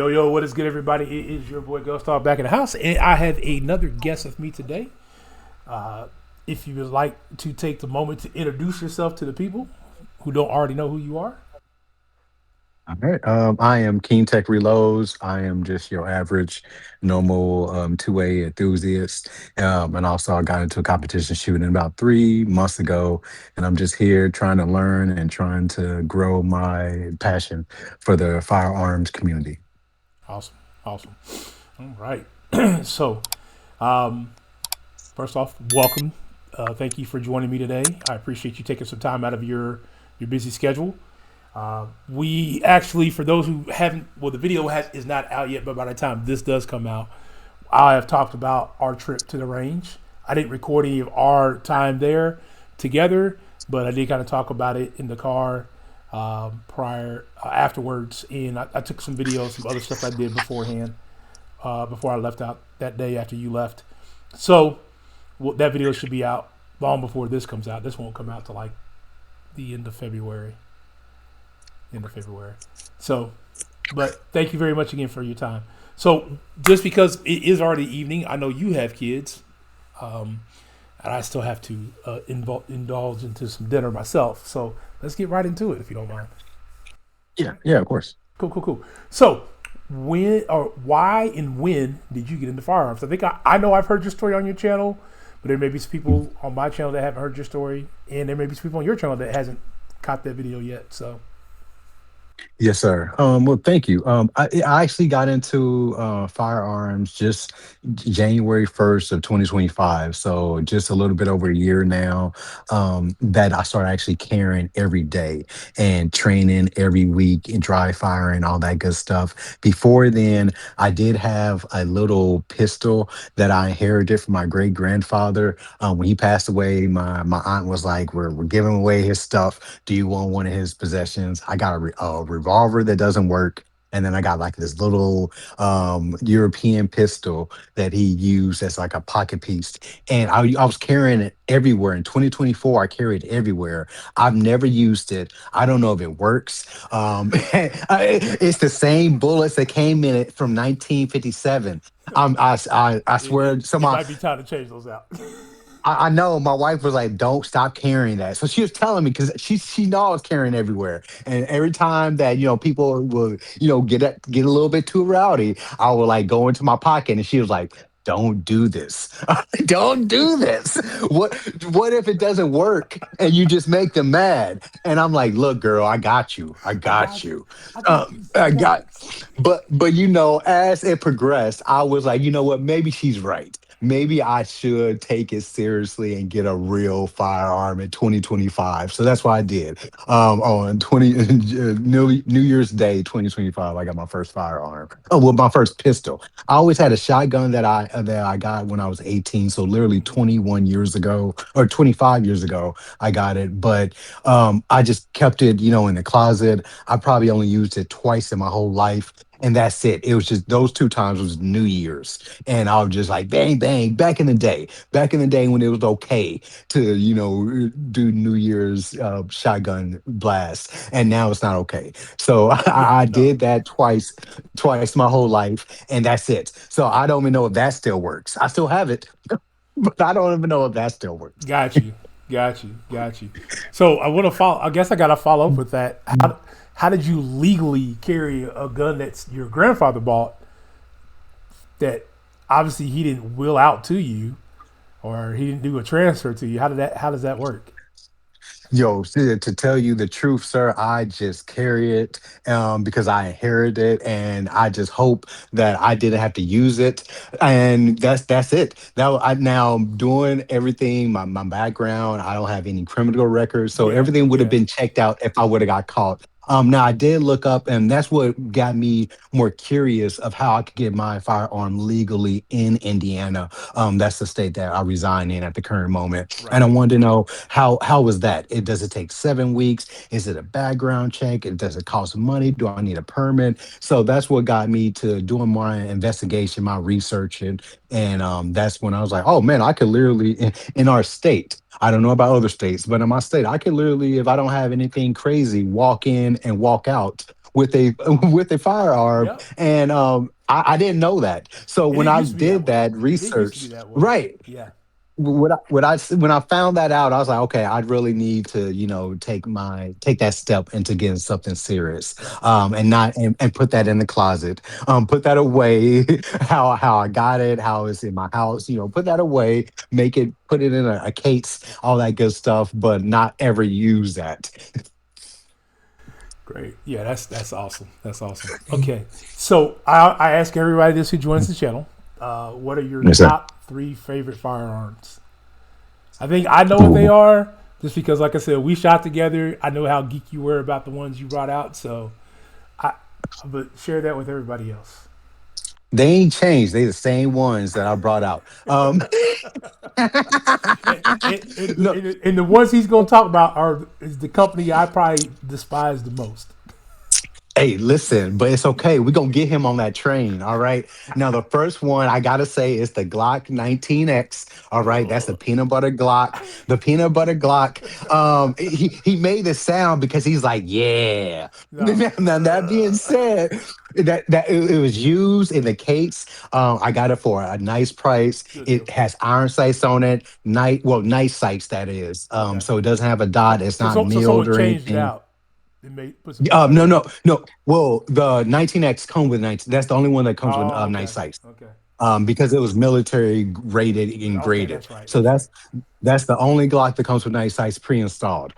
Yo, yo, what is good, everybody? It is your boy Ghost Dog back in the house, and I have another guest with me today. Uh, if you would like to take the moment to introduce yourself to the people who don't already know who you are. All right. I am KingTechReloads. I am just your average, normal 2A enthusiast. And also, I got into a competition shooting about 3 months ago. And I'm just here trying to learn and trying to grow my passion for the firearms community. Awesome, awesome. All right. So, first off, welcome. Thank you for joining me today. I appreciate you taking some time out of your busy schedule. We actually, for those who haven't, well, the video is not out yet, but by the time this does come out, I have talked about our trip to the range. I didn't record any of our time there together, but I did kind of talk about it in the car afterwards, and I took some videos, some other stuff I did beforehand, before I left out that day after you left. So that video should be out long before this comes out. This won't come out till like the end of February. End of February. So, but thank you very much again for your time. So, just because it is already evening, I know you have kids, um, and I still have to indulge into some dinner myself. So, let's get right into it if you don't mind. Yeah, yeah, of course. Cool, cool, cool. So, when or why and when did you get into firearms? I know I've heard your story on your channel, but there may be some people on my channel that haven't heard your story, and there may be some people on your channel that hasn't caught that video yet. So, Yes, sir. Well, thank you. I actually got into firearms just January 1st of 2025. So just a little bit over a year now that I started actually carrying every day and training every week and dry firing, all that good stuff. Before then, I did have a little pistol that I inherited from my great grandfather. When he passed away, my aunt was like, we're giving away his stuff. Do you want one of his possessions? I got a revolver that doesn't work. And then I got like this little European pistol that he used as like a pocket piece. And I was carrying it everywhere. In 2024, I carried it everywhere. I've never used it. I don't know if it works. It's the same bullets that came in it from 1957. I it, swear, it somehow might be time to change those out. I know my wife was like, "Don't stop carrying that." So she was telling me because she know I was carrying everywhere, and every time that people would get a little bit too rowdy, I would like go into my pocket, and she was like, "Don't do this, don't do this. What what if it doesn't work and you just make them mad?" And I'm like, "Look, girl, I got you, I I got got you. you." I got you. I I got got, you. but as it progressed, I was like, you know what? Maybe she's right. Maybe I should take it seriously and get a real firearm in 2025. So that's what I did. On 20 New Year's Day 2025, I got my first firearm. Oh, well, my first pistol. I always had a shotgun that I got when I was 18. So literally Mhm. 21 years ago or 25 years ago, I got it. But I just kept it, in the closet. I probably only used it twice in my whole life. And that's it. It was just those two times was New Year's. And I was just like, bang, bang, back in the day when it was okay to, do New Year's shotgun blast. And now it's not okay. So Yeah, I no, did that twice my whole life. And that's it. So I don't even know if that still works. I still have it, but I don't even know if that still works. got you, got you, got you. So I want to follow. I guess I got to follow up with that. How did you legally carry a gun that's your grandfather bought that obviously he didn't will out to you or he didn't do a transfer to you? How does that work? Yo, to tell you the truth, sir, I just carry it because I inherited it, and I just hope that I didn't have to use it, and that's it. Now I'm doing everything. My background, I don't have any criminal records, so Yeah, everything would have yeah, been checked out if I would have got caught. Now I did look up, and that's what got me more curious of how I could get my firearm legally in Indiana. That's the state that I reside in at the current moment, and right. I wanted to know how is that? Does it take 7 weeks? Is it a background check? Does it cost money? Do I need a permit? So that's what got me to doing my investigation, my research, and that's when I was like, oh man, I could literally in our state. I don't know about other states, but in my state, I could literally, if I don't have anything crazy, walk in and walk out with a with a firearm, Yep. and I didn't know that. So It when didn't I used to be that did way. that It didn't used to be research, that way. right, Yeah. when I found that out, I was like, okay, I'd really need to, take that step into getting something serious, Absolutely. and not and put that in the closet, put that away, how I got it, how it's in my house, put that away, put it in a case, all that good stuff, but not ever use that. Great. Yeah, that's awesome. That's awesome. Okay. So I ask everybody this who joins the channel, what are your Yes, sir. top three favorite firearms? I think I know what they Ooh. are just because, like I said, we shot together. I know how geek you were about the ones you brought out. So I, but share that with everybody else. They ain't changed. They the same ones that I brought out. And, No, and the ones he's going to talk about are is the company I probably despise the most. hey, listen, but it's okay. We're gonna get him on that train. All right. Now, the first one I gotta say is the Glock 19X. All right, that's the Oh, peanut butter Glock. The peanut butter Glock. He made this sound because he's like, yeah. no. Now that being said, it was used in the case. I got it for a nice price. Good deal. It has iron sights on it. Night sights that is. Okay. So it doesn't have a dot. So, It's so, not so, so milled someone or changed it anything. out. They made put some new No, sites on no, it. no. Well, the 19X come with 19. That's the only one that comes with Oh, nice okay. sights. Okay. Because it was military rated and Okay, graded. that's right. So That's right. that's the only Glock that comes with nice sights pre-installed.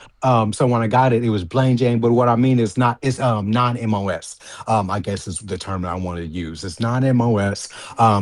So when I got it, it was plain Jane. But what I mean is not it's non-MOS. I guess is the term that I wanted to use. It's non-MOS.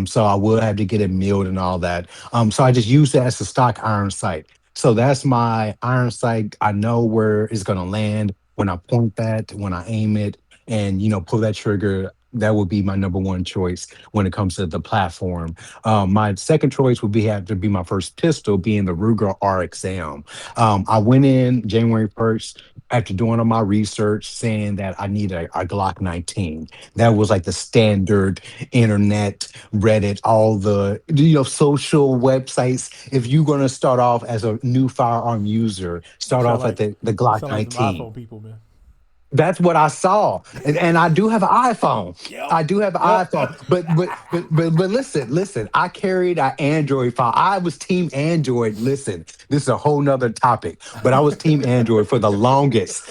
So I would have to get it milled and all that. So I just used it as a stock iron sight. So that's my iron sight. I know where it's gonna land when I point that, when I aim it, and pull that trigger. That would be my number one choice when it comes to the platform. My second choice would be have to be my first pistol, being the Ruger RXM. I went in January 1st after doing all my research, saying that I need a Glock 19. That was like the standard internet, Reddit, all the social websites. If you're gonna start off as a new firearm user, You start sound off at like the you Glock sound like them 19. iPhone people, man. That's what I saw, and I do have an iPhone. Yep. I do have an Yep. iPhone, but listen. I carried an Android phone. I was Team Android. Listen, this is a whole nother topic, but I was Team Android for the longest.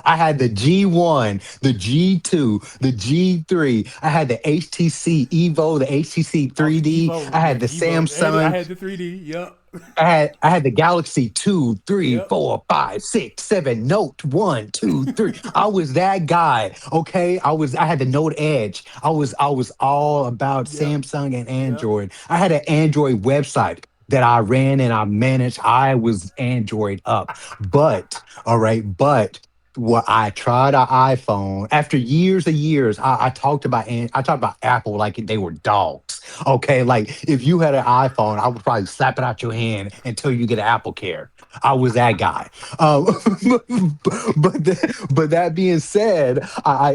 I had the G1, the G2, the G3. I had the HTC Evo, the HTC Oh, the 3D. I Evo. Yeah, had the the Evo. I Samsung. had the 3D. Yep. I had the Galaxy 2, 3, Yep. 4, 5, 6, 7, Note 1, 2, 3. I was that guy. Okay. I had the Note Edge. I was all about Yep. Samsung and Yep. Android. I had an Android website that I ran and I managed. I was Android up. But all right, but what I tried an iPhone after years of years. I talked about Apple like they were dogs. Okay, like if you had an iPhone, I would probably slap it out your hand until you get Apple Care. I was that guy. Um, but that being said,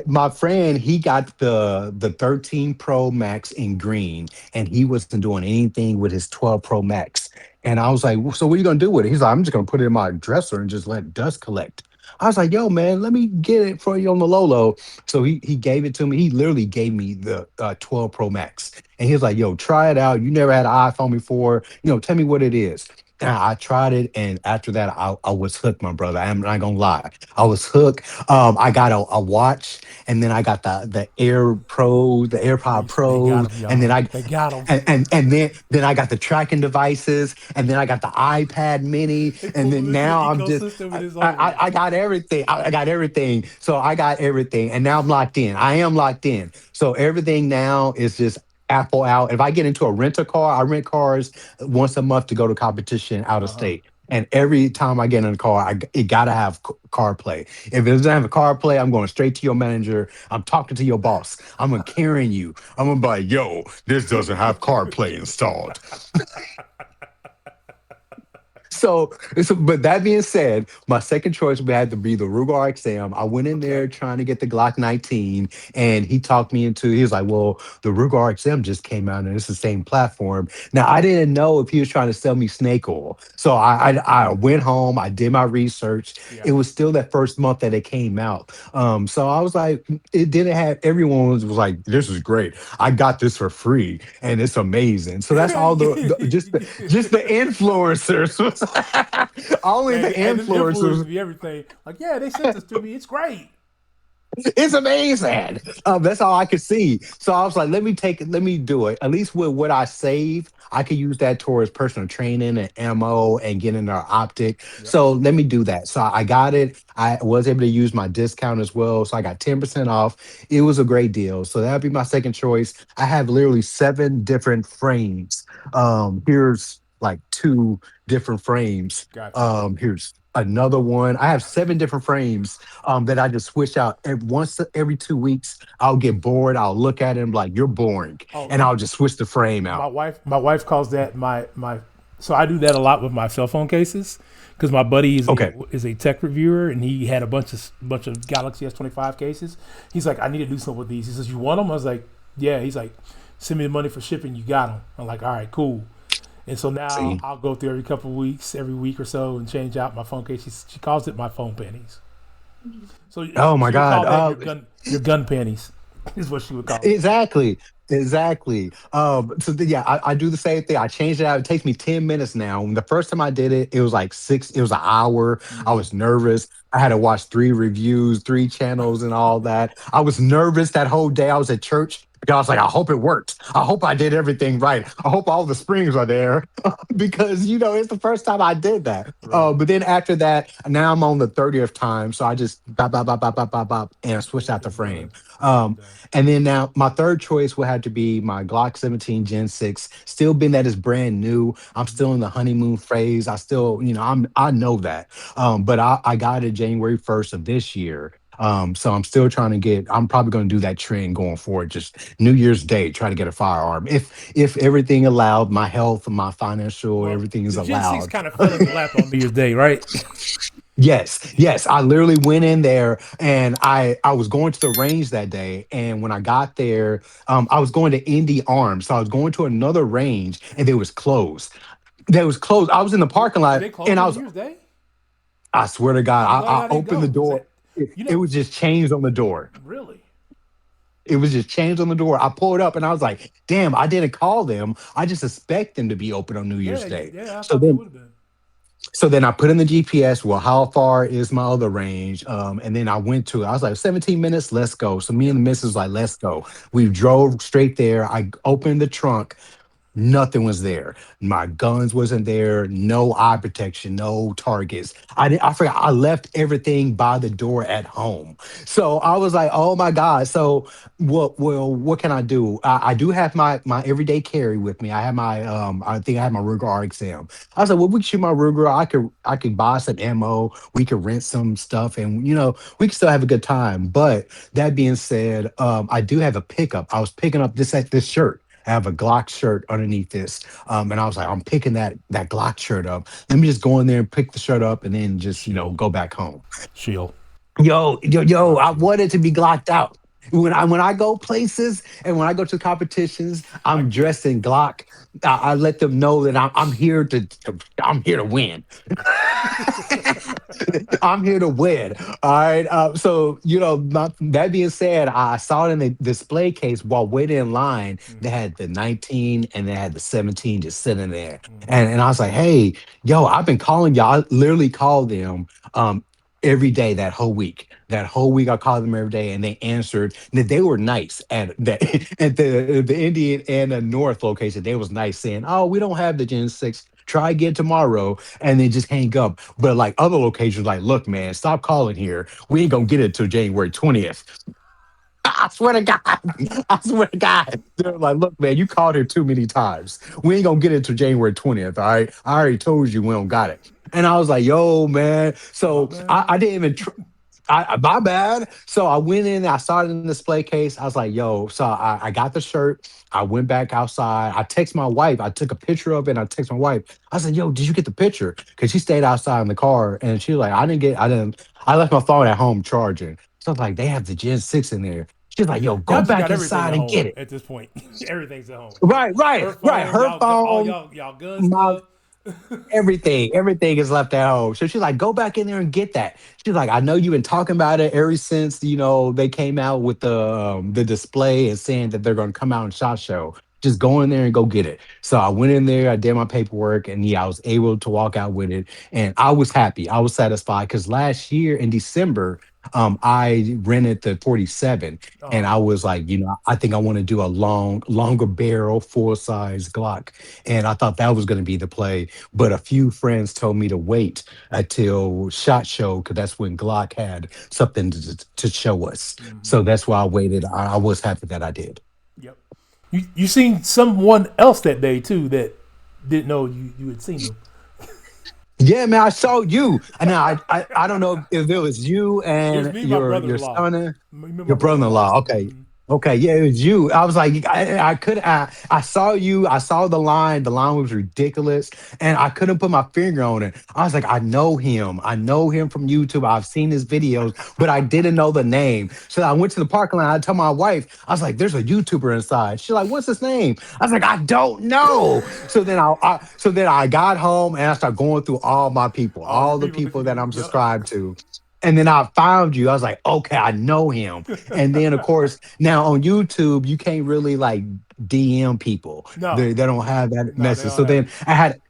my friend he got the 13 Pro Max in green, and he wasn't doing anything with his 12 Pro Max. And I was like, so what are you gonna do with it? He's like, I'm just gonna put it in my dresser and just let dust collect. I was like, yo, man, let me get it for you on the Lolo. So he gave it to me. He literally gave me the 12 Pro Max. And he was like, yo, try it out. You never had an iPhone before. Tell me what it is. And I tried it. And after that, I was hooked, my brother. I'm not going to lie. I was hooked. I got a watch, and then I got the Air Pro, the AirPod They got Pros. them, And then y'all. I They got them. and then I got the tracking devices, and then I got the iPad Mini, They and pulled then them into the now I'm just ecosystem and it's I over. I got everything. I got everything. So I got everything, and now I'm locked in. I am locked in. So everything now is just Apple out. If I get into a rental car, I rent cars once a month to go to competition out of Uh huh. state. And every time I get in a car, it gotta have CarPlay. If it doesn't have a CarPlay, I'm going straight to your manager. I'm talking to your boss. I'm gonna carrying you. I'm gonna be like, yo, this doesn't have CarPlay installed. But that being said, my second choice would have to be the Ruger XM. I went in Okay. there trying to get the Glock 19, and he talked me into. He was like, "Well, the Ruger XM just came out, and it's the same platform." Now, I didn't know if he was trying to sell me snake oil, so I went home. I did my research. Yeah. It was still that first month that it came out. So I was like, it didn't have. Everyone was like, "This is great. I got this for free, and it's amazing." So that's all just the influencers. Only the Hey, them influencers influencers. be everything. Like, yeah, they sent this to me. It's great. It's amazing. That's all I could see. So I was like, let me do it. At least with what I save, I could use that towards personal training and ammo and getting our optic. Yep. So let me do that. So I got it. I was able to use my discount as well. So I got 10% off. It was a great deal. So that'd be my second choice. I have literally seven different frames. Here's like two different frames. Gotcha. Here's another one. I have seven different frames that I just switch out once every 2 weeks. I'll get bored. I'll look at him like you're boring, Oh, and I'll just switch the frame my out. wife calls that my. So I do that a lot with my cell phone cases because my buddy Okay. is a tech reviewer and he had a bunch of Galaxy S25 cases. He's like, I need to do something with these. He says, you want them? I was like, yeah. He's like, send me the money for shipping. You got them. I'm like, all right, cool. And so now See. I'll go through every couple of weeks, every week or so, and change out my phone case. She calls it my phone pennies. So Oh my she would God. call that your gun panties, is what she would call it. Exactly. Exactly. Yeah, I do the same thing. I changed it out. It takes me 10 minutes now. When the first time I did it, it was like it was an hour. I Mm-hmm. was nervous. I had to watch three reviews, three channels, and all that. I was nervous that whole day. I was at church because I was like, I hope it worked. I hope I did everything right. I hope all the springs are there because, it's the first time I did that. Right. But then after that, now I'm on the 30th time. So I just bop, bop, bop, bop, bop, bop, bop, and switch out the It's done. frame. It's Um, done. and then now my third choice would have to be my Glock 17 Gen 6. Still being that is brand new. I'm Mm-hmm. still in the honeymoon phase. I still, I know that. But I got it January 1st of this year. So I'm still trying to I'm probably gonna do that trend going forward. Just New Year's Day, try to get a firearm. If everything allowed, my health, my financial, Well, everything is the Gen 6 allowed. kind of fell in your lap on New Year's Day, right? Yes, yes. I literally went in there and I was going to the range that day. And when I got there, I was going to Indy Arms. So I was going to another range and it was closed. They was closed. I was in the parking Did lot they close and on New Year's Day? I swear to I'm God, glad I I didn't opened go. the Was door. that, you It know, was just chains on the door. really? It was just chains on the door. I pulled up and I was like, damn, I didn't call them. I just expect them to be open on New Year's Yeah, Day. yeah. I So thought they then would have been. So then I put in the GPS. Well, how far is my other range? And then I went to it. I was like, 17 minutes, let's go. So me and Yeah. the missus like, let's go. We drove straight there. I opened the trunk. Nothing was there. My guns wasn't there. No eye protection. No targets. I forgot. I left everything by the door at home. So I was like, oh my god. So what? Well, what can I do? I do have my everyday carry with me. I have my I think I have my Ruger RXM. I was like, well, we can shoot my Ruger. I could buy some ammo. We could rent some stuff, and we can still have a good time. But that being said, I do have a pickup. I was picking up this shirt. I have a Glock shirt underneath this. And I was like, I'm picking that Glock shirt up. Let me just go in there and pick the shirt up and then just, Shield. go back home. Shield. Yo, Glock I shield. wanted to be Glocked out. When I go places and when I go to competitions, I I'm get it. dressed in Glock. I let them know that I'm here I'm here to win. I'm here to win. All right. So that being said, I saw it in the display case while waiting in line. They Mm-hmm. had the 19 and they had the 17 just sitting there, Mm-hmm. and I was like, "Hey, yo, I've been calling y'all. I literally called them every day that whole week. That whole week, I called them every day, and they answered. And they were nice at that at the Indian and the North location. They was nice, saying, "Oh, we don't have the Gen 6. Try again tomorrow," and then just hang up. But like other locations, like, look, man, stop calling here. We ain't gonna get it till January 20th. I swear to God. I swear to God. They're like, look, man, you called here too many times. We ain't gonna get it till January 20th. All right. I already told you we don't got it. And I was like, yo, man. Well, So I man. didn't even My bad. So I went in, I saw it in the display case. I was like, yo, so I got the shirt. I went back outside. I text my wife. I took a picture of it and I text my wife. I said, yo, did you get the picture? Because she stayed outside in the car and she was like, I left my phone at home charging. So I was like, they have the Gen 6 in there. She's like, yo, Y'all go just back got everything inside at and get home it. at this point. Everything's at home. Right, right, Her right. phone, Her all phone, y'all gun my stuff. everything is left at home. So she's like, go back in there and get that. She's like, I know you've been talking about it ever since they came out with the display and saying that they're going to come out and shot show. Just go in there and go get it. So I went in there, I did my paperwork, and yeah, I was able to walk out with it, and I was happy. I was satisfied because last year in December, I rented the 47, and Uh, I was like, I think I want to do a longer barrel, full size Glock, and I thought that was going to be the play. But a few friends told me to wait until Shot Show because that's when Glock had something to show us. mhm. So that's why I waited. I was happy that I did. Yep. You seen someone else that day too that didn't know you had seen them. Yeah, man, I saw you, and I don't know if it was you It was and me, and my your brother-in-law. son, Me and my your brother-in-law. brother-in-law. Okay. Hmm. Okay, yeah, it was you. I was like, I saw you. I saw the line. The line was ridiculous, and I couldn't put my finger on it. I was like, I know him. I know him from YouTube. I've seen his videos, but I didn't know the name. So I went to the parking lot. I told my wife, I was like, there's a YouTuber inside. She's like, what's his name? I was like, I don't know. So then I got home and I started going through all my people, All your all the people that people that you. I'm Yep. subscribed to. And then I found you. I was like, okay, I know him. And then of course, now on YouTube, you can't really like DM people. No, They don't have that no, they message. don't have it.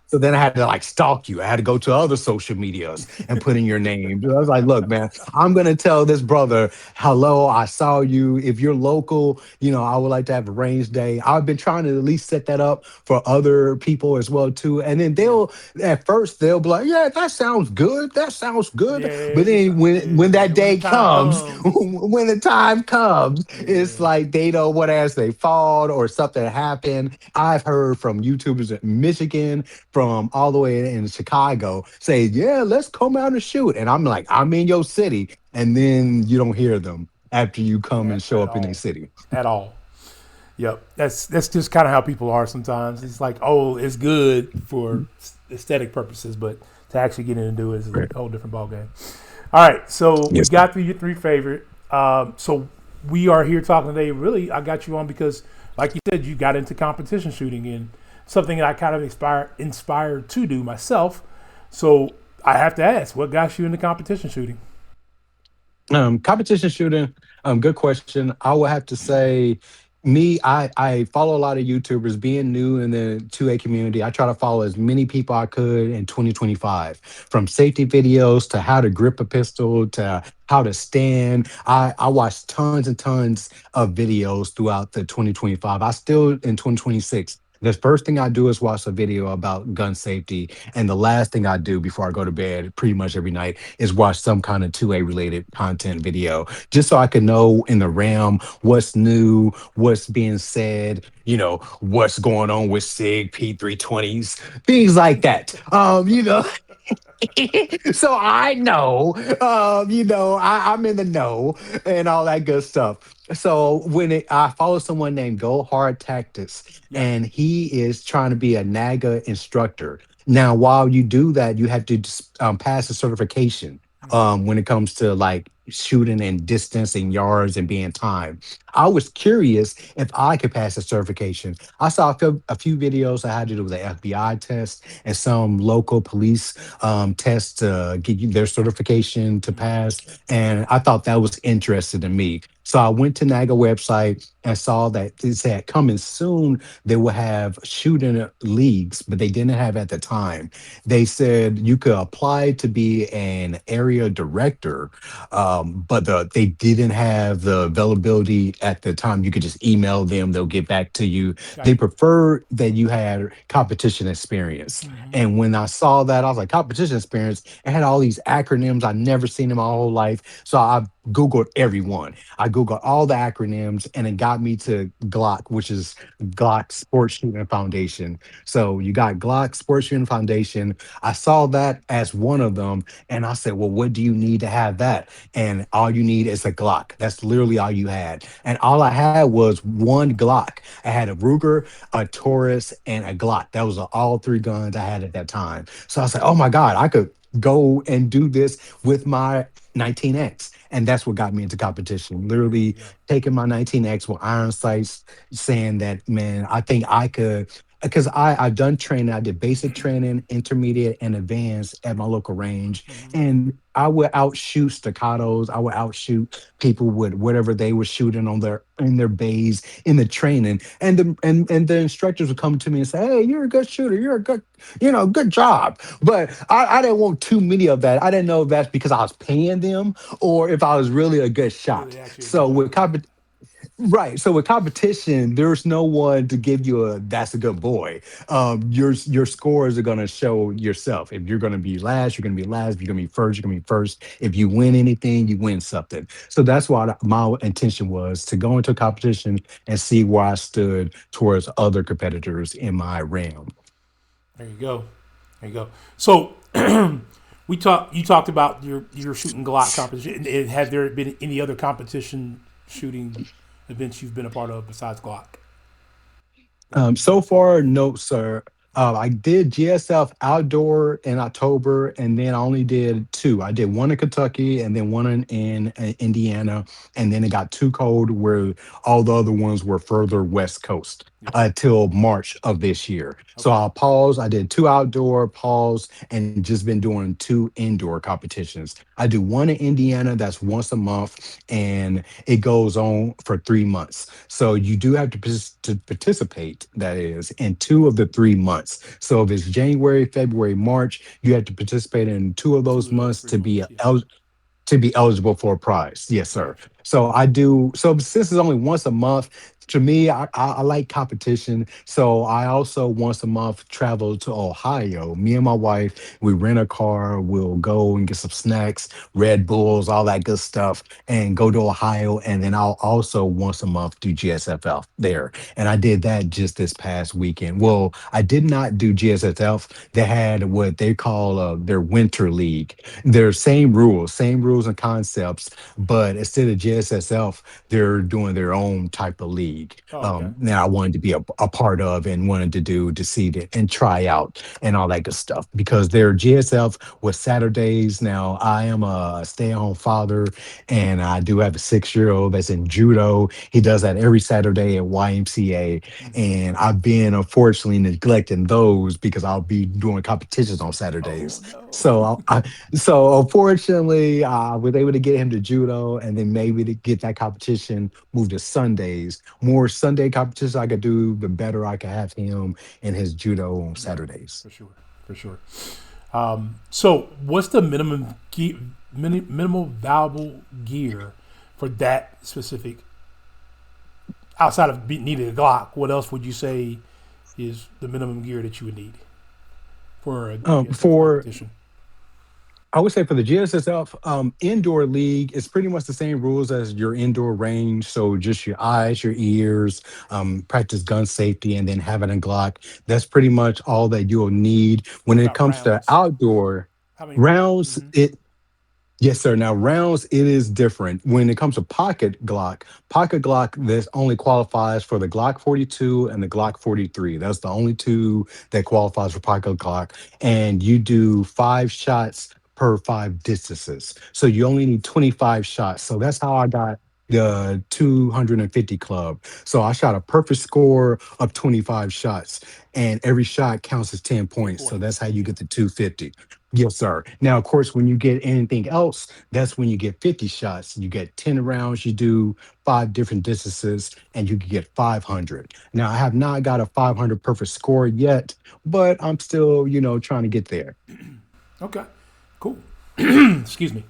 So then I had to like stalk you. I had to go to other social medias and put in your name. I was like, look, man, I'm gonna tell this brother, hello, I saw you. If you're local, I would like to have a range day. I've been trying to at least set that up for other people as well too. And then Yeah, they'll at first they'll be like, yeah, that sounds good. That sounds good. yeah. But It's then when yeah. that When the day time comes, comes, when the time comes, it's yeah, like they don't what as they fall or something happened. I've heard from YouTubers in Michigan, from all the way in Chicago, say, yeah, let's come out and shoot. And I'm like, I'm in your city. And then you don't hear them after you come and show at up in a all, city. at all. Yep. That's just kind of how people are sometimes. It's like, oh, it's good for aesthetic purposes, but to actually get in and do it is a Right. whole different ballgame. All right, so we Yes. got through your three favorite. So we are here talking today. Really, I got you on because, like you said, you got into competition shooting and something that I kind of inspired to do myself. So I have to ask, what got you into competition shooting? Competition shooting, good question. I would have to say, me, I follow a lot of YouTubers. Being new in the 2A community, I try to follow as many people I could in 2025, from safety videos to how to grip a pistol to how to stand. I watched tons and tons of videos throughout the 2025. I still in 2026. The first thing I do is watch a video about gun safety, and the last thing I do before I go to bed, pretty much every night, is watch some kind of 2A related content video, just so I can know in the realm what's new, what's being said, what's going on with SIG P320s, things like that. So I know, I'm in the know and all that good stuff. So I follow someone named Go Hard Tactics, Yep. and he is trying to be a NAGA instructor. Now, while you do that, you have to pass a certification Hmm. when it comes to like shooting and distance and yards and being timed. I was curious if I could pass the certification. I saw a few videos I had to do with the FBI test and some local police tests to get you their certification to Hmm. pass. And I thought that was interesting to me. So I went to NAGA website and saw that it said coming soon they will have shooting leagues, but they didn't have at the time. They said you could apply to be an area director, but they didn't have the availability at the time. You could just email them; they'll get back to you. They Gotcha. prefer that you had competition experience. Hmm. And when I saw that, I was like, competition experience. It had all these acronyms I never seen in my whole life. So I Googled everyone. I Googled all the acronyms and it got me to Glock, which is Glock Sports Shooting Foundation. So you got Glock Sports Shooting Foundation. I saw that as one of them. And I said, well, what do you need to have that? and all you need is a Glock. That's literally all you had. And all I had was one Glock. I had a Ruger, a Taurus, and a Glock. That was all three guns I had at that time. So I was like, oh my God, I could go and do this with my 19X. And that's what got me into competition. There you Literally go. taking my 19X with iron sights, saying that, man, I think I could, because I've done training. I did basic training, intermediate, and advanced at my local range. Hmm. And I would outshoot staccatos. I would outshoot people with whatever they were shooting on their in their bays in the training. And the instructors would come to me and say, "Hey, you're a good shooter. You're a good, good job." But I didn't want too many of that. I didn't know if that's because I was paying them or if I was really a good shot. Really, actually, a good So shot. with right. So with competition, there's no one to give you a "that's a good boy." Your scores are gonna show yourself. If you're gonna be last, you're gonna be last. If you're gonna be first, you're gonna be first. If you win anything, you win something. So that's why my intention was to go into a competition and see where I stood towards other competitors in my realm. There you go. There you go. So we talked. You talked about your shooting Glock competition. And have there been any other competition shooting events you've been a part of besides Glock? So far, no, sir. I did GSF outdoor in October, and then I only did two. I did one in Kentucky and then one in Indiana, and then it got too cold where all the other ones were further west coast Yes. till March of this year. So Okay. I'll pause. I did two outdoor, pause, and just been doing two indoor competitions. I do one in Indiana that's once a month, and it goes on for 3 months. So you do have to participate, that is, in two of the 3 months. So if it's January, February, March, you have to participate in two of Two those of those months 3 months. Yeah. to be eligible for a prize. Yes, sir. Gotcha. So I do. So since it's only once a month, to me, I like competition. So I also once a month travel to Ohio. Me and my wife, we rent a car. We'll go and get some snacks, Red Bulls, all that good stuff, and go to Ohio. And then I'll also once a month do GSFL there. And I did that just this past weekend. Well, I did not do GSFL. They had what they call their winter league. They're same rules and concepts, but instead of JSSF, they're doing their own type of league. Oh, okay. Now I wanted to be a part of and wanted to do to see it and try out and all that good stuff because their GSF was Saturdays. Now I am a stay-at-home father and I do have a 6 year old that's in judo. He does that every Saturday at YMCA. Hmm. And I've been unfortunately neglecting those because I'll be doing competitions on Oh Saturdays. no. So so unfortunately, I was able to get him to judo, and then maybe to get that competition moved to Sundays. More Sunday competitions I could do, the better I could have him in his judo on Right. Saturdays. For sure. For sure. So what's the minimal valuable gear for that specific outside of needing a Glock? What else would you say is the minimum gear that you would need for a GSF For competition? I would say for the GSSF indoor league, it's pretty much the same rules as your indoor range. So just your eyes, your ears, practice gun safety, and then having a Glock. That's pretty much all that you'll need when What it about comes to rounds? outdoor How many? rounds. Mm-hmm. Yes, sir. Now, rounds, it is different. When it comes to pocket Glock, this only qualifies for the Glock 42 and the Glock 43. That's the only two that qualifies for pocket Glock. And you do 5 shots per 5 distances. So you only need 25 shots. So that's how I got the 250 club. So I shot a perfect score of 25 shots, and every shot counts as 10 10 points. So that's points. how you Yeah. get the 250. Yes, sir. Now, of course, when you get anything else, that's when you get 50 shots. You get 10 rounds, you do 5 different distances, and you can get 500. Now, I have not got a 500 perfect score yet, but I'm still, trying to get there. Okay. Cool. Excuse me.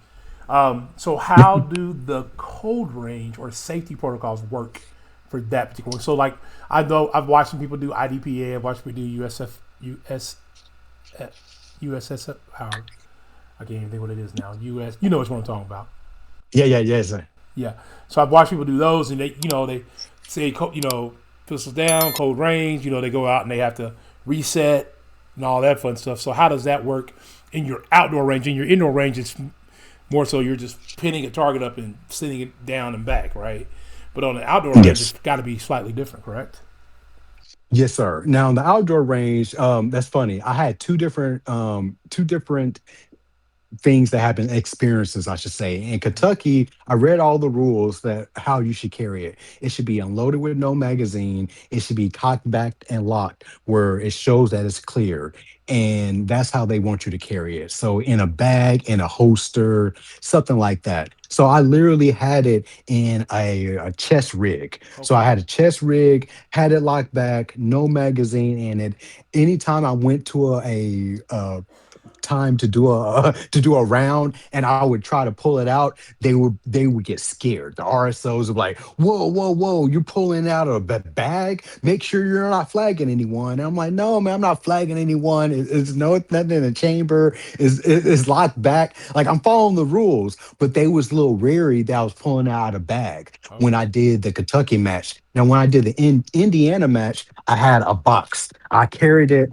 So how do the code range or safety protocols work for that particular one? So like I know I've watched some people do IDPA, I've watched people do USSF. I can't even think what it is now. US. You know what I'm talking about. Yeah, yeah, yes, sir. Yeah. So I've watched people do those, and they say pistols down, code range. They go out and they have to reset and all that fun stuff. So how does that work in your outdoor range? In your indoor range, it's More so, you're just pinning a target up and sending it down and back, right? But on the outdoor range, it's Yes. got to be slightly different, correct? Yes, sir. Now, the outdoor range, that's funny. I had two different things that happen, experiences, I should say. In Mm-hmm. Kentucky, I read all the rules that how you should carry it. It should be unloaded with no magazine. It should be cocked back and locked where it shows that it's clear. And that's how they want you to carry it. So in a bag, in a holster, something like that. So I literally had it in a chest rig. So I Okay. had a chest rig, had it locked back, no magazine in it. Anytime I went to a time to do a round and I would try to pull it out, they would get scared. The RSOs would be like, whoa, whoa, whoa, you're pulling out a bag, make sure you're not flagging anyone. And I'm like, no man, I'm not flagging anyone. It's no, it's nothing in the chamber, is locked back, like I'm following the rules. But they was a little weary that I was pulling out a bag when I Okay. did the Kentucky match. Now when I did the Indiana match, I had a box. I carried it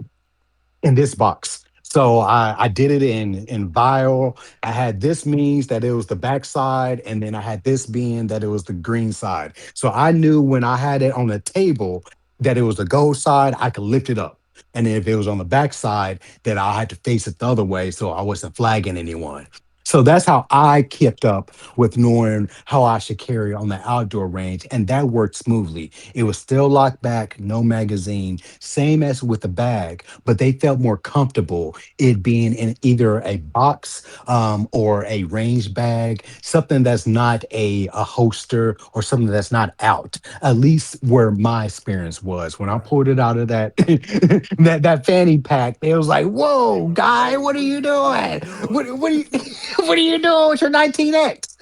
in this box. So I did it in vial. I had this means that it was the back side, and then I had this being that it was the green side. So I knew when I had it on the table that it was the gold side, I could lift it up. And then if it was on the back side, that I had to face it the other way so I wasn't flagging anyone. So that's how I kept up with knowing how I should carry on the outdoor range. And that worked smoothly. It was still locked back, no magazine, same as with the bag, but they felt more comfortable it being in either a box or a range bag, something that's not a holster or something that's not out. At least where my experience was when I Right. pulled it out of that that fanny pack, it was like, They "Whoa, were like, guy, "Whoa, what are you what are you doing? doing?" What are you what are you doing with your 19X?"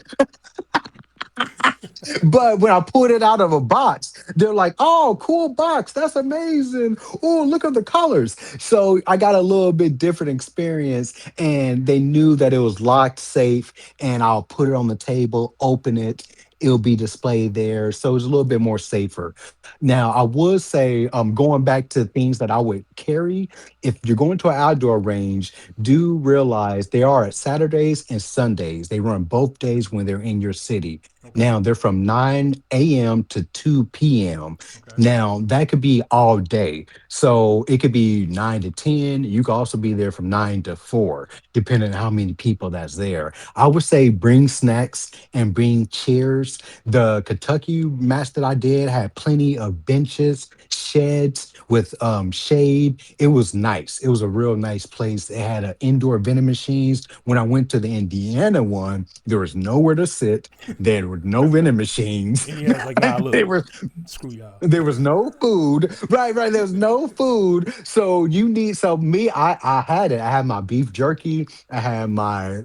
But when I pulled it out of a box, they're like, "Oh, cool box. That's amazing. Oh, look at the colors." So I got a little bit different experience, and they knew that it was locked safe, and I'll put it on the table, open it. It'll be displayed there. So it's a little bit more safer. Now, I would say, going back to things that I would carry, if you're going to an outdoor range, do realize they are at Saturdays and Sundays. They run both days when they're in your city. Okay. Now they're from 9 a.m. to 2 p.m. Okay. Now that could be all day. So it could be 9 to 10. You could also be there from 9 to 4, depending on how many people that's there. I would say bring snacks and bring chairs. The Kentucky match that I did had plenty of benches, sheds with shade. It was nice. It was a real nice place. It had indoor vending machines. When I went to the Indiana one, there was nowhere to sit. There were no vending machines. Indiana's like, "Nah, look, there was screw y'all." there was no food. Right, right. There was no food. So you need so me, I had it. I had my beef jerky, I had my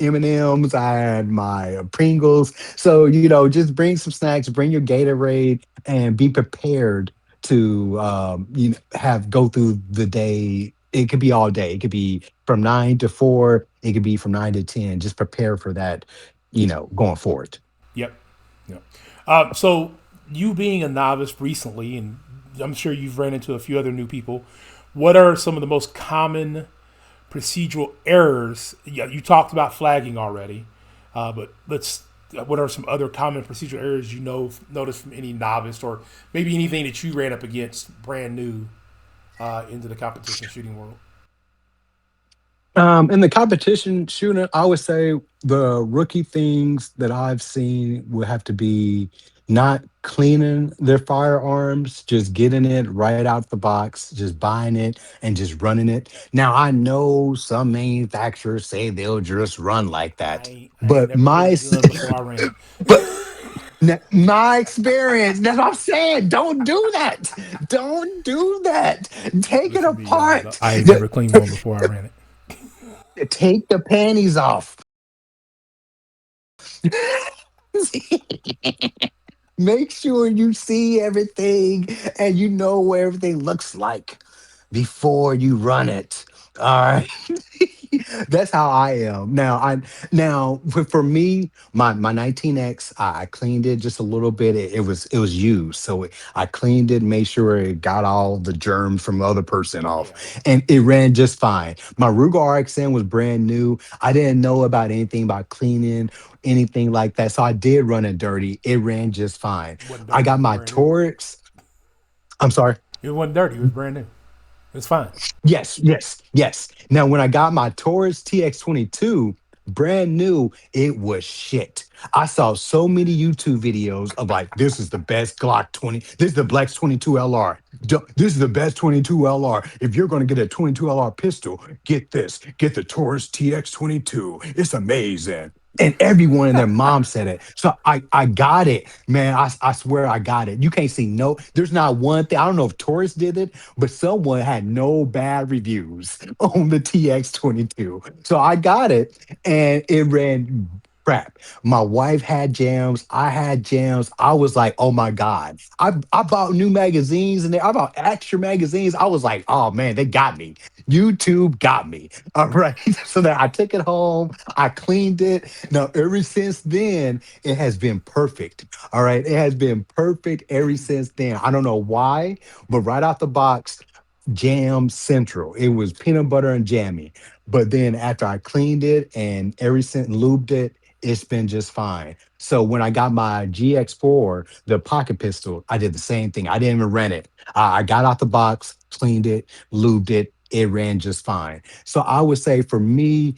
M&Ms, I had my Pringles. So, just bring some snacks, bring your Gatorade, and be prepared to have go through the day. It could be all day. It could be from 9 to 4. It could be from 9 to 10. Just prepare for that, going forward. Yep. Yep. So you being a novice recently, and I'm sure you've ran into a few other new people. What are some of the most common procedural errors? Yeah, you talked about flagging already, but let's. What are some other common procedural errors you know noticed from any novice, or maybe anything that you ran up against brand new into the competition shooting world? In the competition shooting, I would say the rookie things that I've seen would have to be not cleaning their firearms, just getting it right out the box, just buying it and just running it. Now, I know some manufacturers say they'll just run like that, I ain't but never cleaned a gun before I ran it. but my experience, that's what I'm saying. Don't do that. Don't do that. Take it Listen to me, y'all. apart. I ain't never cleaned one before I ran it. Take the panties off. Make sure you see everything and you know what everything looks like before you run it. All right. That's how I am. Now for me, my 19X, I cleaned it just a little bit. It was used, so I cleaned it, made sure it got all the germs from the other person off, Yeah. and it ran just fine. My Ruger RXN was brand new. I didn't know about anything about cleaning, anything like that, so I did run it dirty. It ran just fine. It wasn't I dirty. It got was my brand new. Taurus. I'm sorry. It wasn't dirty. It was brand new. It's fine. Yes, yes, yes. Now, when I got my Taurus TX22, brand new, it was shit. I saw so many YouTube videos of like, this is the best Glock 20. This is the Black's 22 LR. This is the best 22 LR. If you're going to get a 22 LR pistol, get this. Get the Taurus TX22. It's amazing. And everyone and their mom said it. So I got it, man. I swear I got it. You can't see no, there's not one thing. I don't know if Taurus did it, but someone had no bad reviews on the TX22. So I got it and it ran crap. My wife had jams. I had jams. I was like, oh my God. I bought new magazines and I bought extra magazines. I was like, oh man, they got me. YouTube got me. All right. So then I took it home. I cleaned it. Now, ever since then, it has been perfect. All right. It has been perfect ever since then. I don't know why, but right out the box, jam central. It was peanut butter and jammy. But then after I cleaned it and ever since lubed it, it's been just fine. So when I got my GX4, the pocket pistol, I did the same thing. I didn't even rent it. I got out the box, cleaned it, lubed it. It ran just fine. So I would say for me,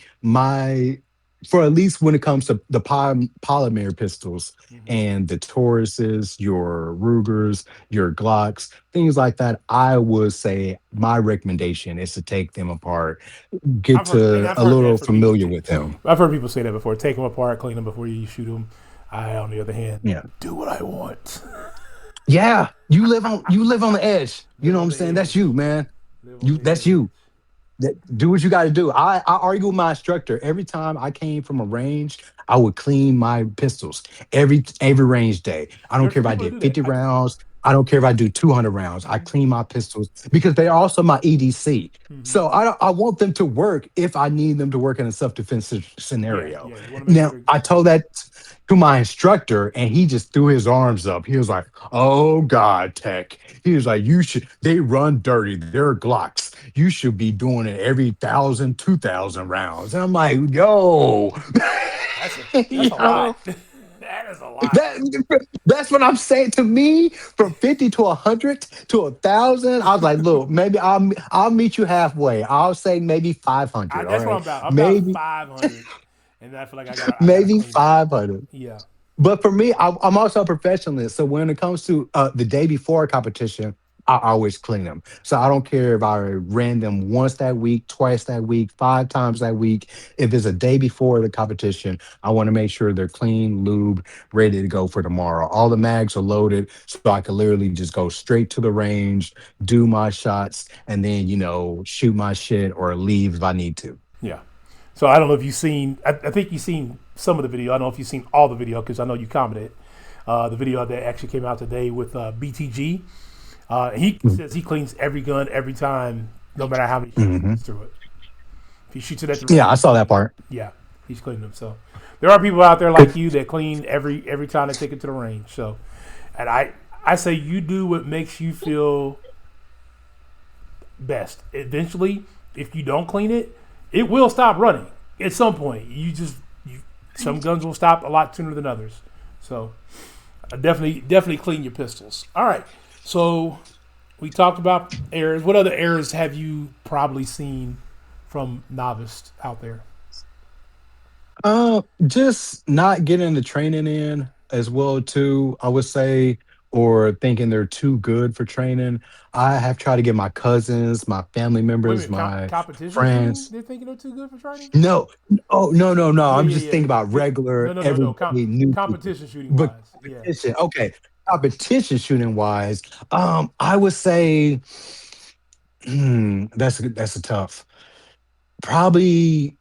for at least when it comes to the polymer pistols Hmm. and the Tauruses, your Rugers, your Glocks, things like that, I would say my recommendation is to take them apart, get to I've a heard that little from people familiar too. with them. I've heard people say that before. Take them apart, clean them before you shoot them. I, on the other hand, Yeah. do what I want. Yeah. You live on the edge. You Live know what on I'm the saying? That's edge. you, man. Live on You the that's edge. you. Do what you got to do. I argue with my instructor every time I came from a range. I would clean my pistols every range day. I don't There's care some if I people that did do that. 50 rounds. I don't care if I do 200 rounds. I clean my pistols because they're also my EDC. Mm-hmm. So I want them to work if I need them to work in a self defense Yeah, scenario. yeah. You want to make sure Now they're. I told that to my instructor, and he just threw his arms up. He was like, "Oh God, Tech." He was like, "You should. They run dirty. They're Glocks. You should be doing it every 1,000, 2,000 rounds." And I'm like, "Yo, That's a lot. yo." That is a lot. That's what I'm saying to me. From 50 to 100 to 1,000, I was like, "Look, maybe I'll meet you halfway. I'll say maybe 500. All That's what I'm right, about. I'm about maybe 500, and I feel like I gotta maybe clean that. 500." Yeah. But for me, I'm also a professionalist. So when it comes to the day before a competition, I always clean them. So I don't care if I ran them once that week, twice that week, 5 times that week. If it's a day before the competition, I want to make sure they're clean, lube, ready to go for tomorrow. All the mags are loaded, so I can literally just go straight to the range, do my shots, and then shoot my shit or leave if I need to. Yeah. So I don't know if you've seen. I think you've seen some of the video. I don't know if you've seen all the video because I know you commented. The video that actually came out today with BTG. He says he cleans every gun every time, no matter how many shots he Hmm. gets through it. If he shoots it at the Yeah, range, I he's saw that cleaning. part. Yeah, he's cleaning them. So there are people out there like you that clean every time they take it to the range. So, and I say you do what makes you feel best. Eventually, if you don't clean it, it will stop running at some point. Some guns will stop a lot sooner than others. So definitely clean your pistols. All right. So we talked about errors. What other errors have you probably seen from novice out there? Just not getting the training in as well too, I would say, or thinking they're too good for training. I have tried to get my cousins, my family Wait a members, minute. my Competition shooting? friends. They're thinking they're too good for training? No, oh no, no, no. Yeah, I'm yeah, just yeah. thinking about No, regular, no, no, no. everyday new people. Competition shooting But wise. Yeah. competition, okay. Competition shooting wise, I would say, that's a tough. Probably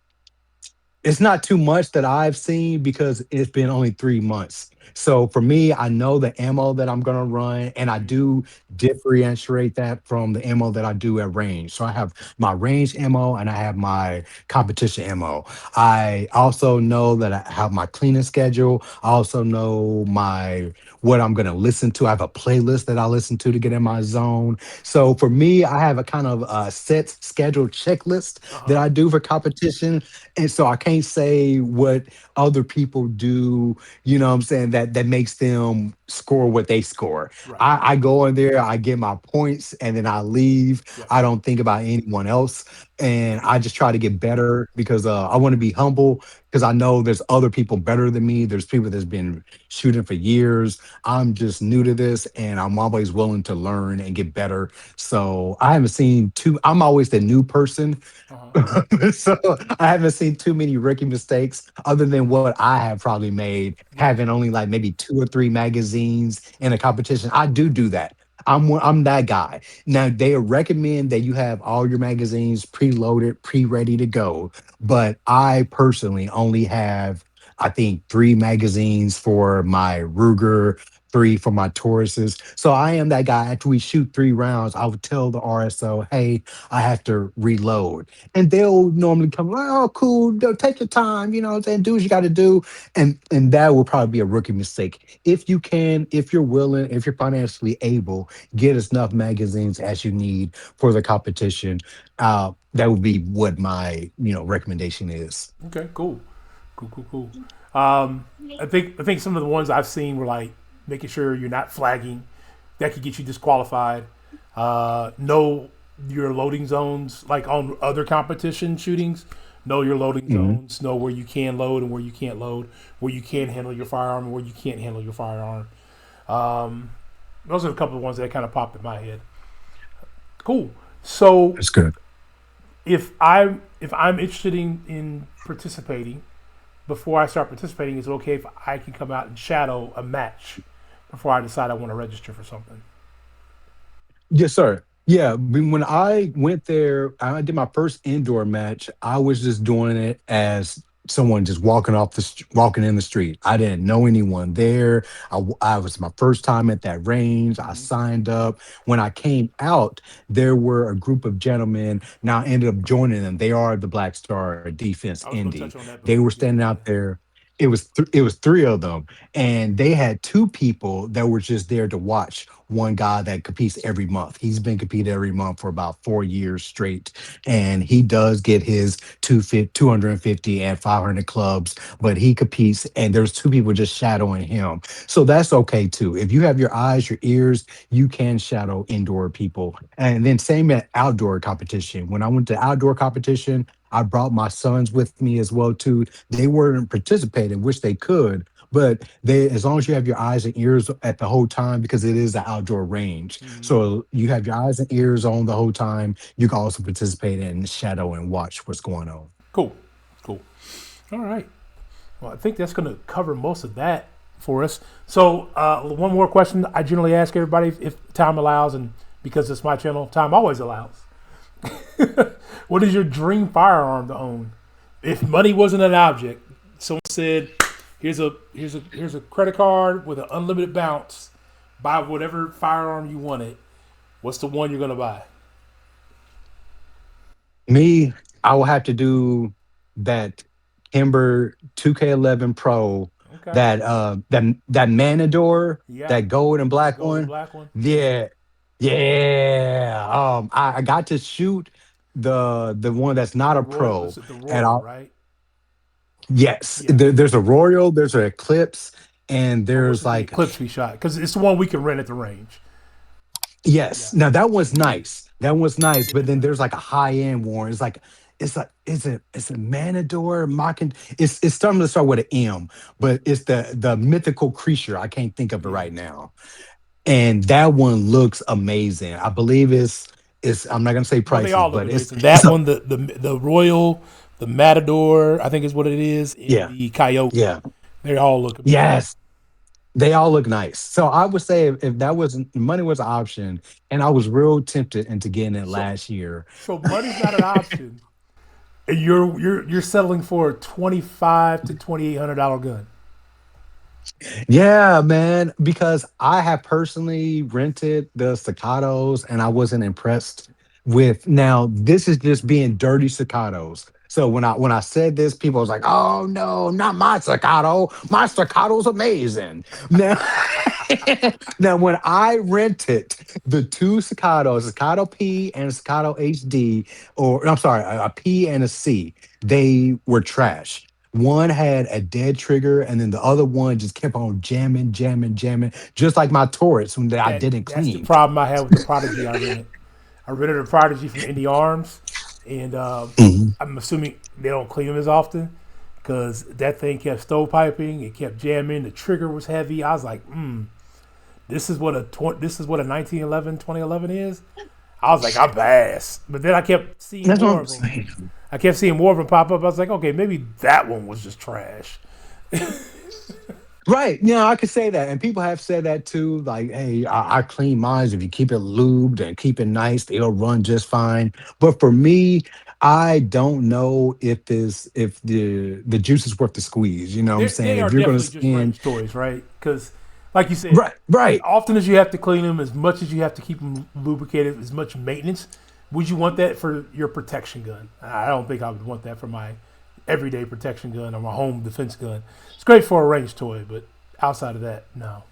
it's not too much that I've seen because it's been only 3 months. So for me, I know the ammo that I'm gonna run, and I Mm-hmm. do differentiate that from the ammo that I do at range. So I have my range ammo and I have my competition ammo. I also know that I have my cleaning schedule. I also know my what I'm gonna listen to. I have a playlist that I listen to get in my zone. So for me, I have a kind of set schedule checklist Uh that huh. I do for competition, and so I can't say what other people do, you know what I'm saying, that makes them score what they score. Right. I go in there, I get my points, and then I leave. Yep. I don't think about anyone else. And I just try to get better because I want to be humble because I know there's other people better than me. There's people that's been shooting for years. I'm just new to this and I'm always willing to learn and get better. So I haven't seen too, I'm always the new person. Uh huh. So I haven't seen too many rookie mistakes other than what I have probably made, Yep. having only like maybe two or three magazines in a competition. I do that. I'm that guy. Now they recommend that you have all your magazines preloaded, pre-ready to go. But I personally only have, I think, three magazines for my Ruger, three for my Tauruses. So I am that guy. After we shoot 3 rounds, I would tell the RSO, hey, I have to reload. And they'll normally come, oh, cool, take your time, you know what I'm saying? Do what you got to do. And that will probably be a rookie mistake. If you can, if you're willing, if you're financially able, get as enough magazines as you need for the competition. That would be what my recommendation is. Okay. Cool. Cool. Cool. Cool. Um, I think some of the ones I've seen were like making sure you're not flagging. That could get you disqualified. Know your loading zones, like on other competition shootings. Know your loading Mhm. zones. Know where you can load and where you can't load. Where you can handle your firearm and where you can't handle your firearm. Um, those are a couple of ones that kind of popped in my head. Cool. So That's good. if I'm interested in participating, before I start participating, is it okay if I can come out and shadow a match before I decide I want to register for something? Yes, sir. Yeah, when I went there, I did my first indoor match. I was just doing it as someone just walking in the street. I didn't know anyone there. I was my first time at that range. I Mm-hmm. signed up. When I came out, there were a group of gentlemen. Now I ended up joining them. They are the Black Star Defense I was going to Indy. touch on that They before were you get standing into out there. It was three of them, and they had two people that were just there to watch one guy that competes every month. He's been competing every month for about 4 years straight. And he does get his 250 and 500 clubs, but he competes and there's two people just shadowing him. So that's okay too. If you have your eyes, your ears, you can shadow indoor people. And then same at outdoor competition. When I went to outdoor competition, I brought my sons with me as well too. They weren't participating, which they could, but they, as long as you have your eyes and ears at the whole time, because it is an outdoor range, Mm-hmm. so you have your eyes and ears on the whole time. You can also participate in shadow and watch what's going on. Cool. Cool. All right. Well, I think that's going to cover most of that for us. So, one more question I generally ask everybody if time allows, and because it's my channel, time always allows. What is your dream firearm to own? If money wasn't an object, someone said, "Here's a credit card with an unlimited bounce. Buy whatever firearm you wanted. What's the one you're gonna buy?" Me, I will have to do that Kimber 2K11 Pro, Okay. that Manador, Yeah. that gold and The black gold and one. black one. Yeah. Yeah, yeah. I got to shoot the one that's not The a royal. pro, Is it the and royal? I Right. yes, Yeah. there's a Royal, there's an Eclipse, and Or there's was it the like eclipse we shot? Because it's the one we can rent at the range. yes. Yeah. Now that one's nice. That one's nice. But then there's like a high end one. It's like it's a Manador mocking. It's starting to start with an M, but it's the mythical creature. I can't think of it Yeah. right now. And that one looks amazing. I believe it's I'm not gonna say Well, they prices, all look but it's amazing. it's That a one, the royal, the matador, I think is what it is, and yeah, the coyote. yeah. They all look amazing. Yes. They all look nice. So I would say if that was money was an option, and I was real tempted into getting it So, last year. so money's not an option. And you're settling for a $2,500 to $2,800 gun. Yeah, man, because I have personally rented the staccatos and I wasn't impressed with. Now, this is just being dirty staccatos. So when I said this, people was like, "Oh no, not my staccato. My staccato's amazing." Now, now when I rented the two staccatos, staccato P and staccato HD, or I'm sorry, a P and a C, they were trash. One had a dead trigger, and then the other one just kept on jamming, jamming, jamming, just like my Taurus when that I didn't That's the clean. problem I had with the Prodigy I rented. I rented a Prodigy from Indie Arms, and Mhm. I'm assuming they don't clean them as often because that thing kept stovepiping. It kept jamming. The trigger was heavy. I was like, this is what a 1911 2011 is. I was like, I'm bass. But then I kept seeing That's what more I'm of them. saying. I kept seeing more of them pop up. I was like, okay, maybe that one was just trash. Right. Yeah, I could say that. And people have said that too. Like, hey, I clean mine. If you keep it lubed and keep it nice, it'll run just fine. But for me, I don't know if the juice is worth the squeeze. You know what I'm saying? They are If you're gonna definitely just spend range toys, right? Because, like you said, right, as right. often as you have to clean them, as much as you have to keep them lubricated, as much maintenance, would you want that for your protection gun? I don't think I would want that for my everyday protection gun or my home defense gun. It's great for a range toy, but outside of that, no.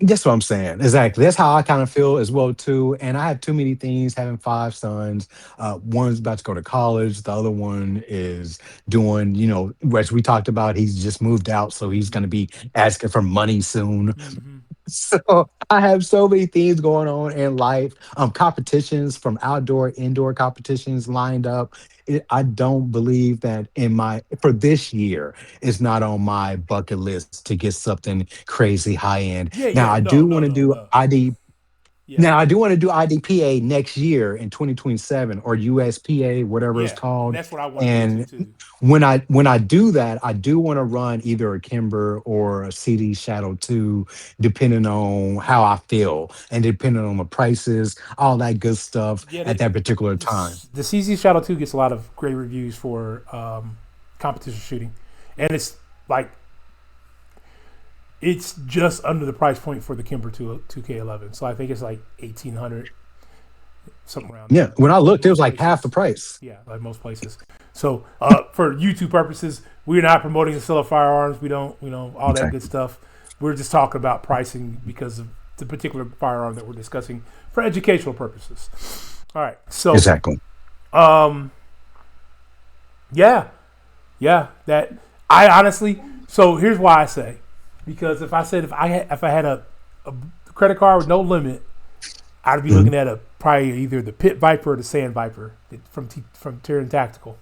That's what I'm saying. Exactly. That's how I kind of feel as well too. And I have too many things. Having five sons. One's about to go to college. The other one is doing, as we talked about. He's just moved out, so he's going to be asking for money soon. Mm-hmm. So I have so many things going on in life. Competitions from outdoor, indoor competitions lined up. I don't believe that in my for this year it's not on my bucket list to get something crazy high end. Yeah, Now yeah, I no, do no, want to no, do no. ID. Yeah, Now I do want to do IDPA next year in 2027 or USPA, whatever it's yeah, and called. that's what I want to get into And too. when I do that, I do want to run either a Kimber or a CD Shadow 2, depending on how I feel and depending on the prices, all that good stuff Yeah, at that particular time. the CZ Shadow 2 gets a lot of great reviews for competition shooting, and like it's just under the price point for the Kimber 2K11. So I think it's like 1800, something around Yeah, there, when I like looked, it was most like half the places. price. Yeah, like most places. So for YouTube purposes, we're not promoting the sale of firearms. We don't, all that good Exactly. stuff. We're just talking about pricing because of the particular firearm that we're discussing for educational purposes. All right. So, Exactly. um, yeah, yeah. That I honestly. So here's why I say, because if I had a credit card with no limit, I'd be Mhm. looking at a probably either the Pit Viper or the Sand Viper from Tyrion Tactical.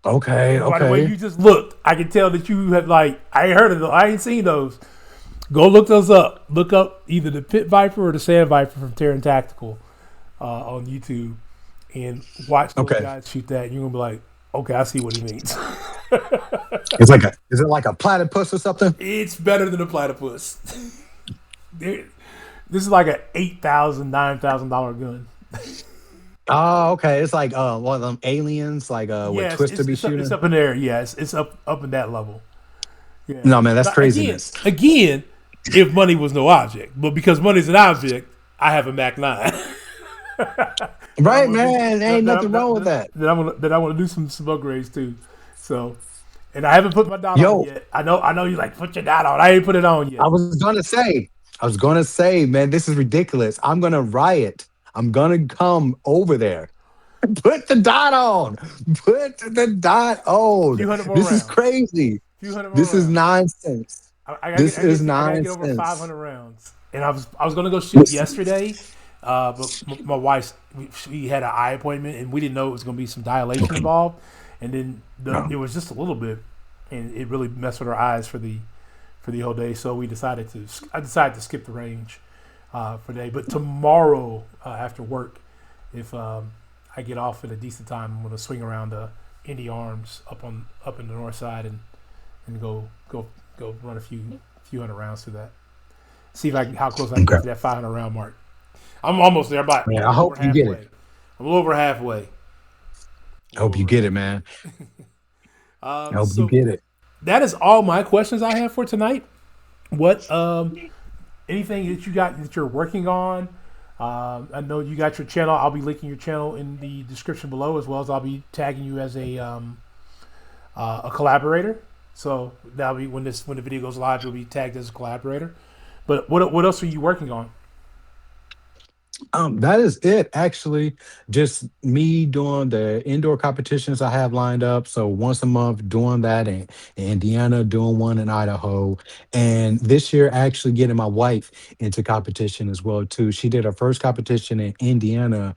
Okay, And by the way okay. you just looked, I can tell that you have I ain't heard of them. I ain't seen those. Go look those up. Look up either the Pit Viper or the Sand Viper from Tyrion Tactical on YouTube, and watch those Okay. guys shoot that. And you're gonna be like, okay, I see what he means. Is it like a platypus or something? It's better than a platypus. This is like a $8,000, $9,000 gun. Oh, okay. It's like one of them aliens, like what Yes, Twister be it's shooting. up in there. Yeah, it's up in that level. Yeah, No, man, that's but craziness. again, if money was no object, but because money's an object, I have a Mac 9 that I'm Right, gonna do man. Ain't nothing wrong with that. that I want to do some upgrades too. So, and I haven't put my dot on it Yo, yet. I know you like put your dot on. I ain't put it on I yet. was gonna say, man, this is ridiculous. I'm gonna riot. I'm gonna come over there. Put the dot on. Put the dot A on. few hundred more This is rounds. crazy. A few hundred more This is rounds. nonsense. This is I gotta get over nonsense. 500 rounds, and I was gonna go shoot yesterday, but my wife we had an eye appointment, and we didn't know it was gonna be some dilation Okay. involved, and then No. it was just a little bit, and it really messed with our eyes for the whole day. So I decided to skip the range for the day. But tomorrow after work, if I get off at a decent time, I'm gonna swing around to Indie Arms up in the north side and go run a few hundred rounds through that. See if I can, how close I can Okay. get to that 500 round mark. I'm almost there. I'm Man, a I little over hope you get it. halfway. I'm a little over halfway. A I little hope you over get it, halfway. man. I hope you So get it. that is all my questions I have for tonight. What anything that you got that you're working on? I know you got your channel. I'll be linking your channel in the description below, as well as I'll be tagging you as a collaborator. So that'll be when the video goes live, you'll be tagged as a collaborator. But what else are you working on? That is it, actually. Just me doing the indoor competitions I have lined up. So once a month, doing that in Indiana, doing one in Idaho, and this year actually getting my wife into competition as well too. She did her first competition in Indiana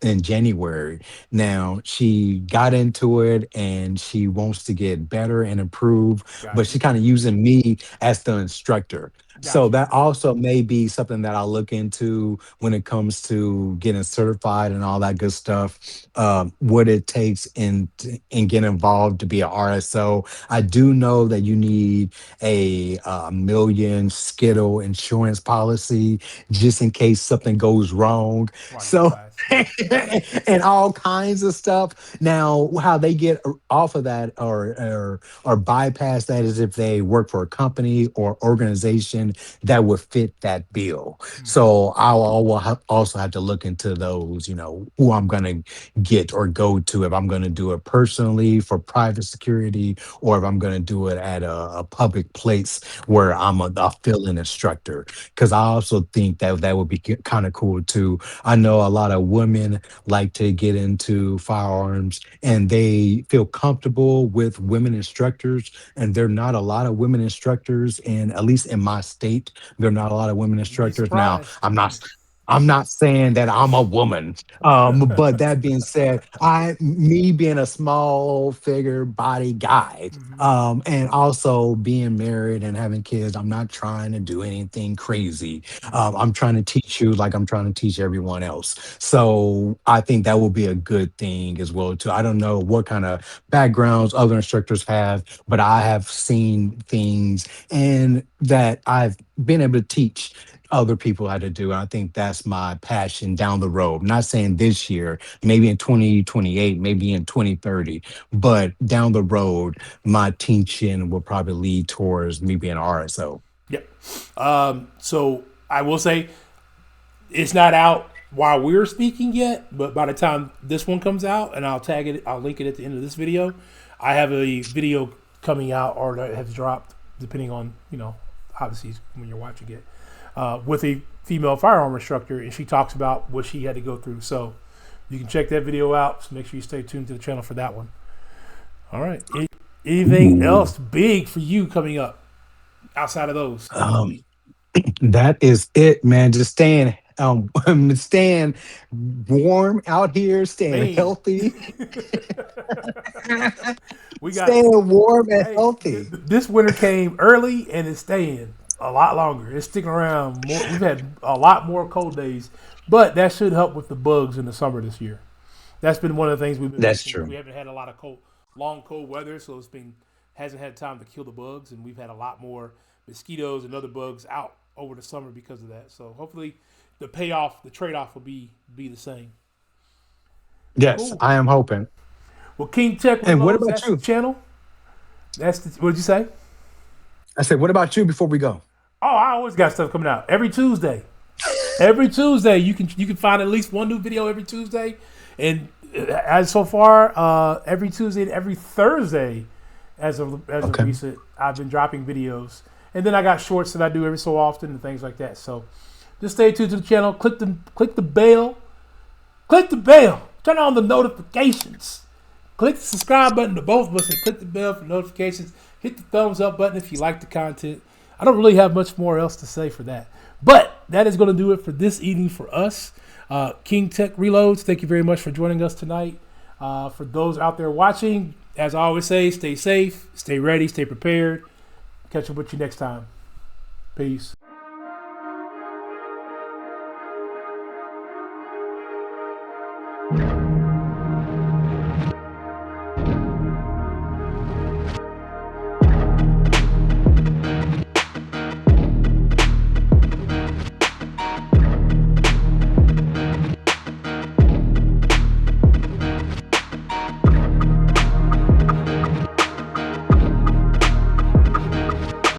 in January. Now she got into it and she wants to get better and improve, but Got you. she kind of using me as the instructor. So Got you. that also may be something that I'll look into when it comes to getting certified and all that good stuff. What it takes in getting involved to be an RSO. I do know that you need a million skittle insurance policy just in case something goes wrong. Right. So Right. Yep. and all kinds of stuff. Now, how they get off of that or bypass that is if they work for a company or organization that would fit that bill. Mm-hmm. So also have to look into those, who I'm going to get or go to if I'm going to do it personally for private security or if I'm going to do it at a public place where I'm a fill-in instructor. Because I also think that that would be kind of cool too. I know a lot of women like to get into firearms and they feel comfortable with women instructors. And there are not a lot of women instructors, and at least in my state, there are not a lot of women You'd be instructors. Now, surprised. I'm not saying that I'm a woman. But that being said, me being a small figure body guy, Mm-hmm. and also being married and having kids, I'm not trying to do anything crazy. Mm-hmm. I'm trying to teach you like I'm trying to teach everyone else. So I think that will be a good thing as well too. I don't know what kind of backgrounds other instructors have, but I have seen things and that I've been able to teach other people how to do. And I think that's my passion down the road. I'm not saying this year, maybe in 2028, maybe in 2030, but down the road, my teaching will probably lead towards me being an RSO. Yep. So I will say it's not out while we're speaking yet, but by the time this one comes out, and I'll tag it, I'll link it at the end of this video. I have a video coming out or that has dropped, depending on obviously when you're watching it, with a female firearm instructor, and she talks about what she had to go through. So you can check that video out. So make sure you stay tuned to the channel for that one. All right. Anything Ooh. else big for you coming up outside of those? Um, that is it, man. Just staying warm out here, staying Man, healthy, we got staying warm and hey, healthy. this winter came early and it's staying a lot longer. It's sticking around more. We've had a lot more cold days, but that should help with the bugs in the summer this year. That's been one of the things we've been That's missing because true. we haven't had a lot of long cold weather, so it's been hasn't had time to kill the bugs, and we've had a lot more mosquitoes and other bugs out over the summer because of that. So hopefully, the trade off will be the same. Yes, Cool. I am hoping. Well, King Tech And what Reloads, about that's the you? channel. That's the, what'd you say? I said, what about you before we go? Oh, I always got stuff coming out every Tuesday. Every Tuesday, you can find at least one new video every Tuesday, and as so far, every Tuesday and every Thursday, as of Okay. recent, I've been dropping videos, and then I got shorts that I do every so often and things like that. So just stay tuned to the channel. Click the bell, turn on the notifications. Click the subscribe button to both of us and click the bell for notifications. Hit the thumbs up button if you like the content. I don't really have much more else to say for that. But that is going to do it for this evening for us. King Tech Reloads, thank you very much for joining us tonight. For those out there watching, as I always say, stay safe, stay ready, stay prepared. Catch up with you next time. Peace.